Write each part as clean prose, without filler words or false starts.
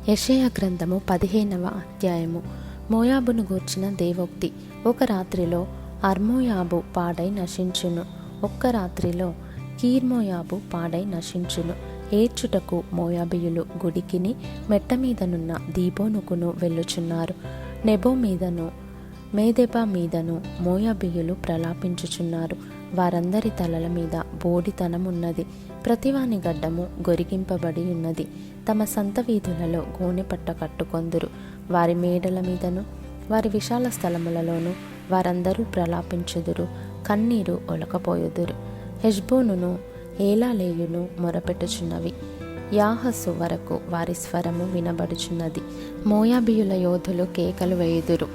యెషయా గ్రంథము 15వ అధ్యాయము. మోయాబును గూర్చిన దేవోక్తి. ఒక రాత్రిలో అర్మోయాబు పాడై నశించును. ఒక్క రాత్రిలో కీర్మోయాబు పాడై నశించును. ఏడ్చుటకు మోయాబీయులు గుడికిని మెట్ట మీదనున్న దీబోనుకును వెళ్ళుచున్నారు. నెబో మీదను మేదెబా మీదను మోయాబీయులు ప్రలాపించుచున్నారు. వారందరి తలల మీద బోడితనమున్నది. ప్రతివాని గడ్డము గొరిగింపబడి ఉన్నది. తమ సంత వీధులలో గోనెపట్ట కట్టుకొందురు. వారి మేడల మీదను వారి విశాల స్థలములలోనూ వారందరూ ప్రలాపించుదురు. కన్నీరు ఒలకపోయుదురు. హెష్బోనును ఏలాలేయును మొరపెట్టుచున్నవి. యాహసు వరకు వారి స్వరము వినబడుచున్నది. మోయాబీయుల యోధులు కేకలు వేయుదురు.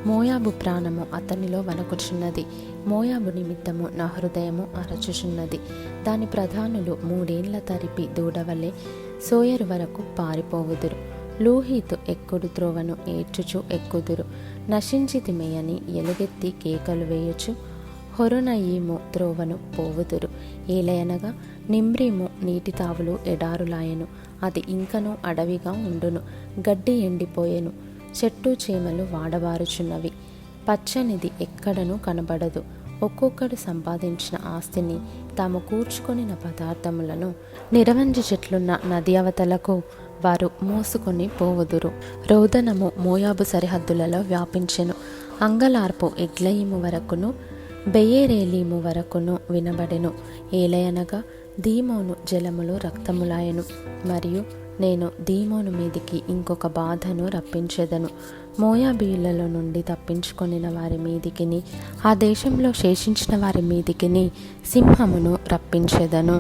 మోయాబు ప్రాణము అతనిలో వణకుచున్నది. మోయాబు నిమిత్తము నా హృదయము అరచుచున్నది. దాని ప్రధానులు 3 ఏళ్ల తరిపి దూడవలే సోయరు వరకు పారిపోవుదురు. లూహీతు ఎక్కుడు త్రోవను ఏడ్చుచు ఎక్కుదురు. నశించితిమేయని ఎలుగెత్తి కేకలు వేయుచు హొరొనయీము త్రోవను పోవుదురు. ఏలయనగా నిమ్రీము నీటి తావులు ఎడారులాయెను. అది ఇంకనూ అడవిగా ఉండును. గడ్డి ఎండిపోయెను. చెట్టు చేమలు వాడబారుచున్నవి. పచ్చనిది ఎక్కడనూ కనబడదు. ఒక్కొక్కడు సంపాదించిన ఆస్తిని తాము కూర్చుకొనిన పదార్థములను నిరవంజి చెట్లున్న నది అవతలకు వారు మోసుకొని పోవుదురు. రోదనము మోయాబు సరిహద్దులలో వ్యాపించెను. అంగలార్పు ఎగ్లయీము వరకును బెయేరేలీము వరకును వినబడెను. ఏలయనగా దీమోను జలములు రక్తములాయెను. మరియు నేను దీమోను మీదికి ఇంకొక బాధను రప్పించెదను. మోయాబీయులలో నుండి తప్పించుకొనిన వారి మీదికిని ఆ దేశంలో శేషించిన వారి మీదికిని సింహమును రప్పించెదను.